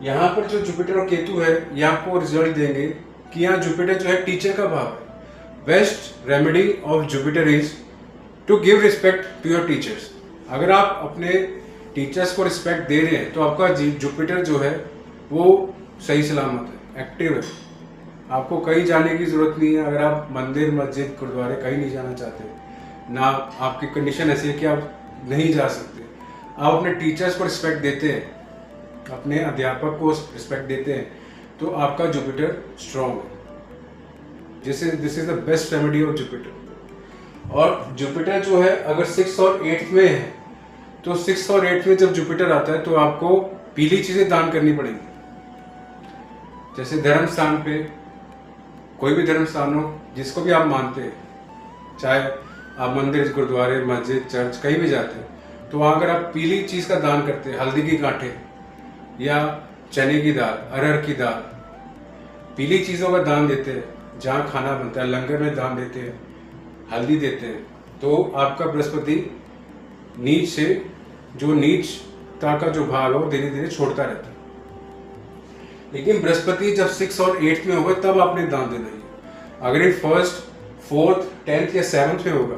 यहाँ पर जो जुपिटर और केतु है, ये आपको रिजल्ट देंगे कि यहाँ जुपिटर जो है टीचर का भाव है। Best remedy of Jupiter is to give respect to your teachers. अगर आप अपने टीचर्स को रिस्पेक्ट दे रहे हैं तो आपका जुपिटर जो है वो सही सलामत है, एक्टिव है। आपको कहीं जाने की जरूरत नहीं है। अगर आप मंदिर, मस्जिद, गुरुद्वारे कहीं नहीं जाना चाहते, ना आपकी कंडीशन ऐसी है कि आप नहीं जा सकते, आप अपने टीचर्स को रिस्पेक्ट देते हैं, अपने अध्यापक को रिस्पेक्ट देते हैं, तो आपका जुपिटर स्ट्रॉन्ग है। This is the best remedy of Jupiter. और जुपिटर जो है अगर 6th और 8th में है, तो 6th और 8th में जब जुपिटर आता है तो आपको पीली चीजें दान करनी पड़ेंगी। जैसे धर्म स्थान पे, कोई भी धर्म स्थान हो जिसको भी आप मानते हैं, चाहे आप मंदिर, गुरुद्वारे, मस्जिद, चर्च कहीं भी जाते हैं, तो वहाँ अगर आप पीली चीज का दान करते हैं, हल्दी की गांठें या चने की दाल, अरहर की दाल, पीली चीजों का दान देते हैं, जहाँ खाना बनता है, लंगर में दान देते हैं, हल्दी देते हैं, तो आपका बृहस्पति नीच से जो नीचता का जो भाग है वो धीरे धीरे छोड़ता रहता है। लेकिन बृहस्पति जब 6th और 8th में होगा तब आपने दान देना है। अगर ये 1st, 4th, 10th या 7th में होगा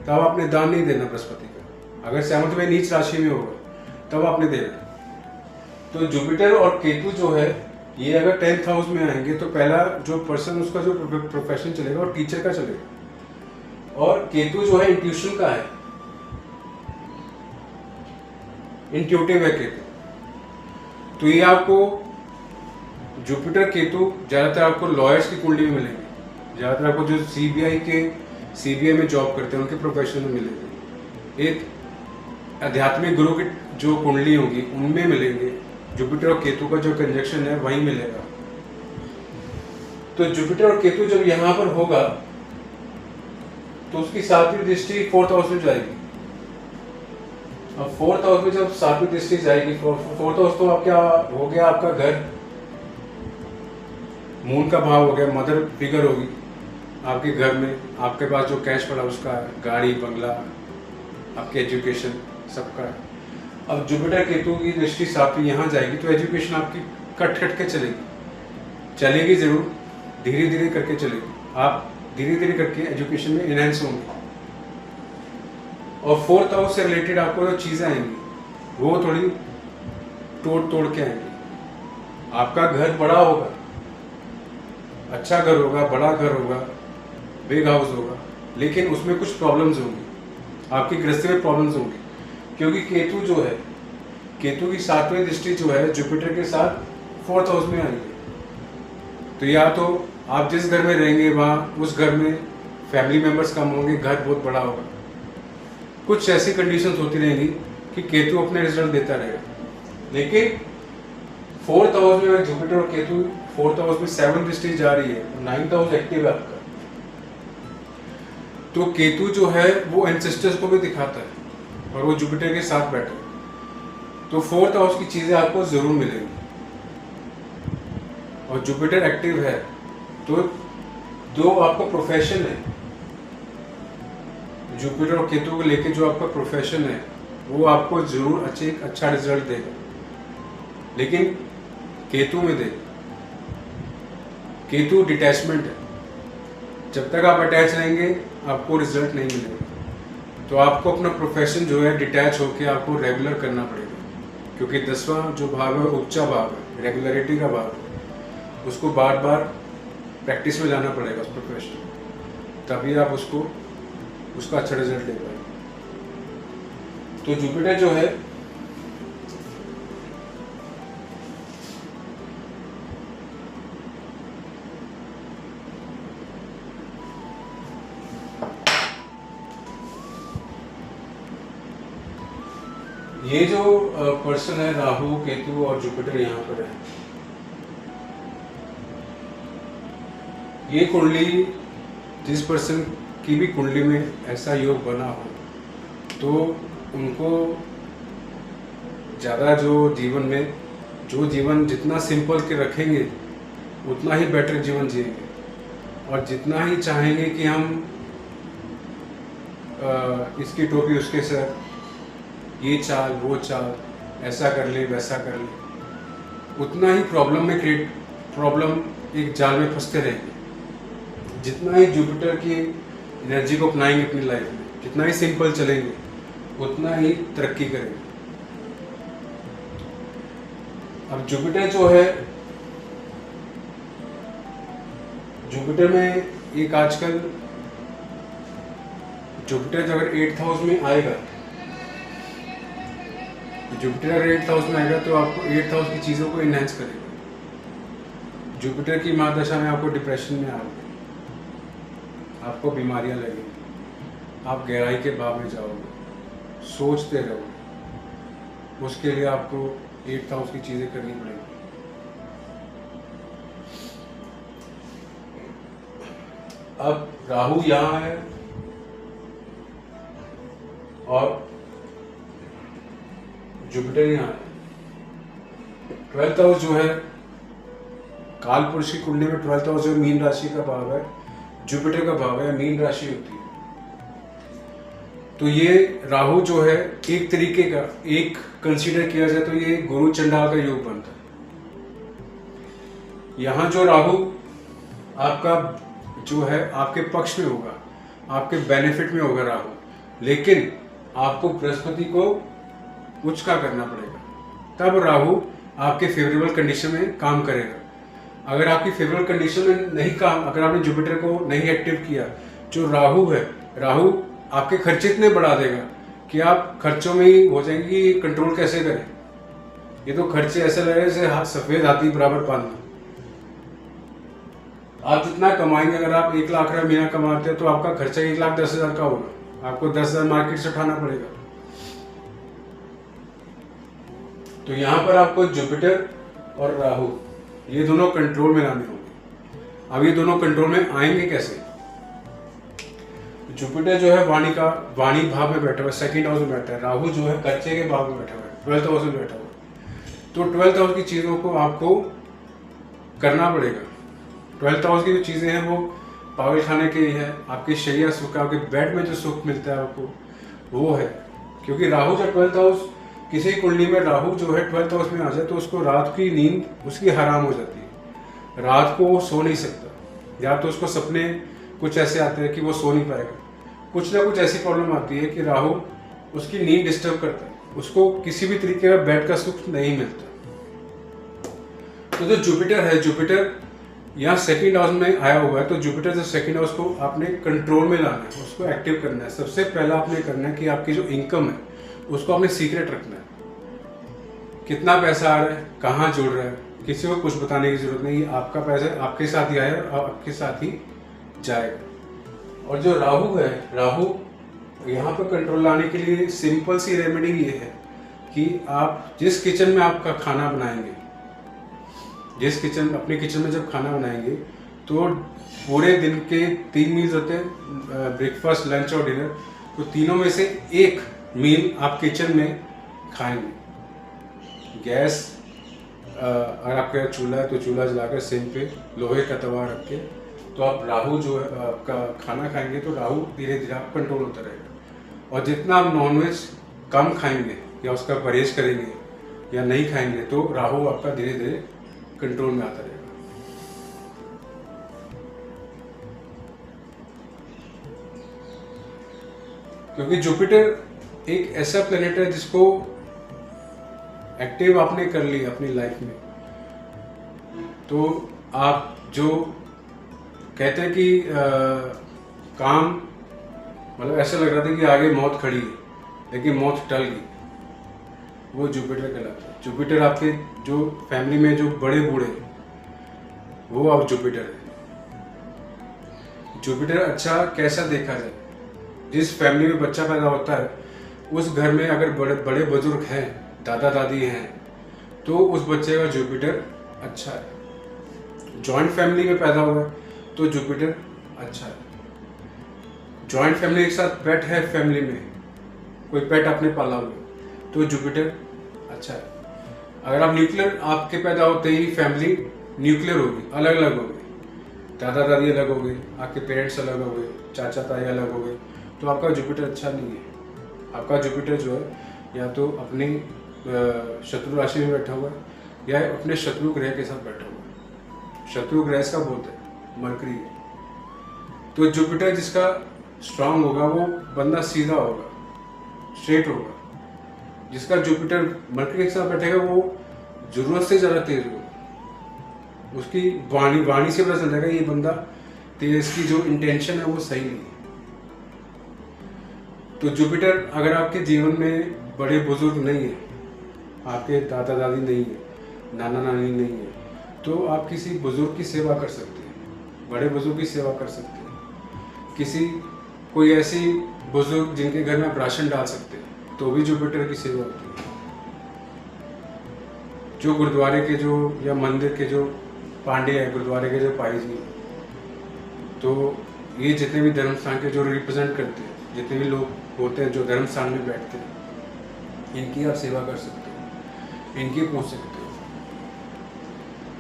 तब आपने दान नहीं देना बृहस्पति का। अगर 7th में नीच राशि में होगा तब आपने देना। तो जुपिटर और केतु जो है ये अगर 10th हाउस में आएंगे तो पहला जो पर्सन उसका जो प्रोफेशन चलेगा वो टीचर का चलेगा। और केतु जो है इंट्यूशन का है, इंट्यूटिव है केतु। तो ये आपको जुपिटर केतु ज्यादातर आपको लॉयर्स की कुंडली में मिलेंगे, ज्यादातर आपको जो सीबीआई में जॉब करते हैं उनके प्रोफेशन में मिलेंगे। एक आध्यात्मिक गुरु की जो कुंडली होगी उनमें मिलेंगे। जुपिटर और केतु का जो कंजक्शन है वहीं मिलेगा। तो जुपिटर और केतु जब यहां पर होगा तो उसकी 7वीं दृष्टि 4th हाउस में जाएगी। अब 4th हाउस में जब 7वीं दृष्टि जाएगी, 4th हाउस तो आप क्या हो गया, आपका घर, मून का भाव हो गया, मदर फिगर होगी आपके घर में, आपके पास जो कैश पड़ा उसका, गाड़ी बंगला, आपकी एजुकेशन सबका है। अब जुपिटर केतु की दृष्टि 7वीं यहाँ जाएगी तो एजुकेशन आपकी कट के चलेगी जरूर, धीरे धीरे करके चलेगी। आप धीरे धीरे करके एजुकेशन में इनहेंस होंगे। और 4th हाउस से रिलेटेड आपको जो चीजें आएंगी वो थोड़ी तोड़ के आएंगी। आपका घर बड़ा होगा, अच्छा घर होगा, बड़ा घर होगा, बिग हाउस होगा, लेकिन उसमें कुछ प्रॉब्लम्स होंगी, आपकी गृहस्थी में प्रॉब्लम्स होंगी। क्योंकि केतु जो है, केतु की 7वीं दृष्टि जो है जुपिटर के साथ 4th हाउस में आएगी। तो या तो आप जिस घर में रहेंगे वहाँ उस घर में फैमिली मेंबर्स कम होंगे, घर बहुत बड़ा होगा, कुछ ऐसी कंडीशंस होती रहेंगी कि केतु अपने रिजल्ट देता रहेगा। लेकिन 4th हाउस में जुपिटर और केतु 4th हाउस में 7th दृष्टि जा रही है, 9th हाउस एक्टिव है आपका। तो केतु जो है वो एंसेस्टर्स को भी दिखाता है और वो जुपिटर के साथ बैठा है। तो 4th हाउस की चीजें आपको जरूर मिलेंगी। और जुपिटर एक्टिव है तो जो आपका प्रोफेशन है, जुपिटर और केतु को लेके जो आपका प्रोफेशन है वो आपको जरूर अच्छा रिजल्ट देगा, लेकिन केतु में देगा। केतु डिटैचमेंट है, जब तक आप अटैच रहेंगे आपको रिजल्ट नहीं मिलेगा। तो आपको अपना प्रोफेशन जो है डिटैच होकर आपको रेगुलर करना पड़ेगा, क्योंकि 10वां जो भाव है ऊंचा भाव है, रेगुलरिटी का भाव है, उसको बार बार प्रैक्टिस में लाना पड़ेगा उस प्रोफेशन, तभी आप उसका अच्छा रिजल्ट दे पाएंगे। तो जुपिटर जो है ये जो पर्सन है, राहु केतु और जुपिटर यहाँ पर है, ये कुंडली जिस पर्सन की भी कुंडली में ऐसा योग बना हो तो उनको ज़्यादा जो जीवन जितना सिंपल के रखेंगे उतना ही बेटर जीवन जिएंगे। और जितना ही चाहेंगे कि हम इसकी टोपी उसके सर, ये चाल वो चाल, ऐसा कर ले वैसा कर ले, उतना ही प्रॉब्लम एक जाल में फंसते रहेंगे। जितना ही जुपिटर की एनर्जी को अपनाएंगे अपनी लाइफ में, जितना ही सिंपल चलेंगे उतना ही तरक्की करेंगे। अब जुपिटर जो है, जुपिटर में एक आजकल जुपिटर जब अगर 8th हाउस में आएगा, जुपिटर अगर 8th हाउस में आएगा तो आपको 8th हाउस की चीज़ों को इनहेंस करेगा। जुपिटर की महादशा में आपको डिप्रेशन में आओगे, आपको बीमारियां लगेंगी, आप गहराई के भाव में जाओगे, सोचते रहोगे, उसके लिए आपको 8th हाउस की चीज़ें करनी पड़ेगी। अब राहु यहाँ है और जुपिटर यहाँ है। 12th हाउस जो है, काल पुरुष की कुंडली में 12th हाउस जो मीन राशि का भाव है, जुपिटर का भाव है, मीन राशि होती है। तो ये राहु जो है एक तरीके का, एक कंसीडर किया जाए तो ये गुरु चंडाल का योग बनता है। यहाँ जो राहु आपका जो है आपके पक्ष में होगा, आपके बेनिफिट में होगा राहु, लेकिन आपको बृहस्पति को उच्च का करना पड़ेगा, तब राहु आपके फेवरेबल कंडीशन में काम करेगा। अगर आपकी फेवरेबल कंडीशन में नहीं काम, अगर आपने जुपिटर को नहीं एक्टिव किया, जो राहु है, राहु आपके खर्चे इतने बढ़ा देगा कि आप खर्चों में ही हो जाएंगे कि कंट्रोल कैसे करें। ये तो खर्चे ऐसे लगे जैसे सफेद हाथी बराबर पालना। आप जितना कमाएंगे, अगर आप 1 लाख रुपया महीना कमाते हैं तो आपका खर्चा 1,10,000 का होगा, आपको 10,000 मार्केट से उठाना पड़ेगा। तो यहाँ पर आपको जुपिटर और राहु ये दोनों कंट्रोल में लाने होंगे। अब ये दोनों कंट्रोल में आएंगे कैसे? जुपिटर जो है वाणी भाव में बैठा हुआ है, सेकंड हाउस में बैठा है। राहु जो है कर्चे के भाव में बैठा हुआ है, 12th हाउस में बैठा हुआ है। तो 12th हाउस की चीजों को आपको करना पड़ेगा। 12th हाउस की जो चीजें हैं वो पागल खाने के ही है, आपके शैया सुख, आपके बेड में जो सुख मिलता है आपको वो है। क्योंकि राहु जब 12th हाउस, किसी कुंडली में राहु जो है 12th हाउस में आ जाए तो उसको रात की नींद उसकी हराम हो जाती है, रात को वो सो नहीं सकता, या तो उसको सपने कुछ ऐसे आते हैं कि वो सो नहीं पाएगा, कुछ ना कुछ ऐसी प्रॉब्लम आती है कि राहु उसकी नींद डिस्टर्ब करता है, उसको किसी भी तरीके का बेड का सुख नहीं मिलता। तो जो जुपिटर है, जुपिटर यहाँ सेकंड हाउस में आया हुआ है, तो जुपिटर जो सेकंड हाउस को आपने कंट्रोल में लाना है, उसको एक्टिव करना है। सबसे पहला आपने करना है कि आपकी जो इनकम है उसको आपने सीक्रेट रखना है। कितना पैसा आ रहा है, कहाँ जुड़ रहा है, किसी को कुछ बताने की जरूरत नहीं। आपका पैसा आपके साथ ही आया और आपके साथ ही जाएगा। और जो राहु है, राहु यहाँ पर कंट्रोल लाने के लिए सिंपल सी रेमेडी ये है कि आप जिस किचन में आपका खाना बनाएंगे, अपने किचन में जब खाना बनाएंगे तो पूरे दिन के 3 मील्स होते हैं, ब्रेकफास्ट, लंच और डिनर, तो तीनों में से एक मील आप किचन में खाएंगे। गैस अगर आपका चूल्हा है तो चूल्हा जलाकर सिम पे लोहे का तवा रख के तो आप राहु जो है आपका खाना खाएंगे तो राहु धीरे धीरे आप कंट्रोल होता रहेगा। और जितना आप नॉनवेज कम खाएंगे या उसका परहेज करेंगे या नहीं खाएंगे तो राहु आपका धीरे धीरे कंट्रोल में आता रहेगा। क्योंकि जुपिटर एक ऐसा प्लेनेट है जिसको एक्टिव आपने कर लिया अपनी लाइफ में, तो आप जो कहते हैं कि काम मतलब ऐसा लग रहा था कि आगे मौत खड़ी है लेकिन मौत टल गई, वो जुपिटर कहलाता है। जुपिटर आपके जो फैमिली में जो बड़े बूढ़े वो अब जुपिटर है। जुपिटर अच्छा कैसा देखा जाए, जिस फैमिली में बच्चा पैदा होता है उस घर में अगर बड़े बुजुर्ग हैं, दादा दादी हैं, तो उस बच्चे का जुपिटर अच्छा है। जॉइंट फैमिली में पैदा हुआ है तो जुपिटर अच्छा है। जॉइंट फैमिली एक साथ पेट है, फैमिली में कोई पेट आपने पाला हुआ तो जुपिटर अच्छा है। अगर आप न्यूक्लियर, आपके पैदा होते ही फैमिली न्यूक्लियर होगी, अलग अलग हो गई, दादा दादी अलग हो गए, आपके पेरेंट्स अलग हो गए, चाचा ताई अलग हो गए, तो आपका जुपिटर अच्छा नहीं है। आपका जुपिटर जो है या तो अपनी शत्रु राशि में बैठा हुआ है या अपने शत्रु ग्रह के साथ बैठा हुआ है। शत्रु ग्रह का बोलते हैं मरकरी है। तो जुपिटर जिसका स्ट्रांग होगा वो बंदा सीधा होगा, स्ट्रेट होगा। जिसका जुपिटर मरकरी के साथ बैठेगा वो जरूरत से ज़्यादा तेज होगा। उसकी वाणी से पता चल जाएगा ये बंदा तेज, इसकी जो इंटेंशन है वो सही नहीं है। तो जुपिटर अगर आपके जीवन में बड़े बुजुर्ग नहीं है, आपके दादा दादी नहीं है, नाना नानी नहीं है, तो आप किसी बुजुर्ग की सेवा कर सकते हैं, बड़े बुजुर्ग की सेवा कर सकते हैं। कोई ऐसी बुजुर्ग जिनके घर में आप राशन डाल सकते हैं तो भी जुपिटर की सेवा होती है। जो गुरुद्वारे के जो या मंदिर के जो पांडे हैं, गुरुद्वारे के जो पाई जी, तो ये जितने भी धर्म स्थान के जो रिप्रेजेंट करते हैं, जितने भी लोग होते हैं जो धर्म स्थान में बैठते हैं, इनकी आप सेवा कर सकते हो, इनकी पहुँच सकते हो।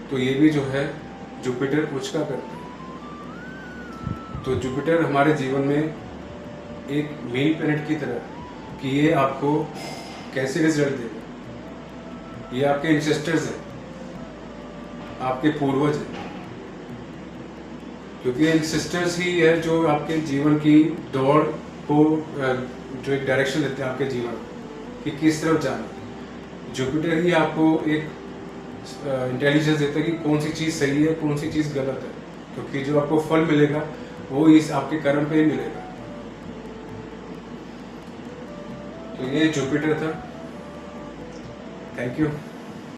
तो ये भी जो है जुपिटर उचका करते हैं। तो जुपिटर हमारे जीवन में एक मेन प्लैनेट की तरह कि ये आपको कैसे रिजल्ट देगा। ये आपके एंसेस्टर्स हैं, आपके पूर्वज हैं, क्योंकि एंसेस्टर्स ही है जो आपके जीवन की दौड़ को जो एक डायरेक्शन देते हैं आपके जीवन कि किस तरफ जाना। जुपिटर ही आपको एक इंटेलिजेंस देता है कि कौन सी चीज़ सही है, कौन सी चीज़ गलत है, क्योंकि जो आपको फल मिलेगा वो इस आपके कर्म पे ही मिलेगा। तो ये जुपिटर था। Thank you.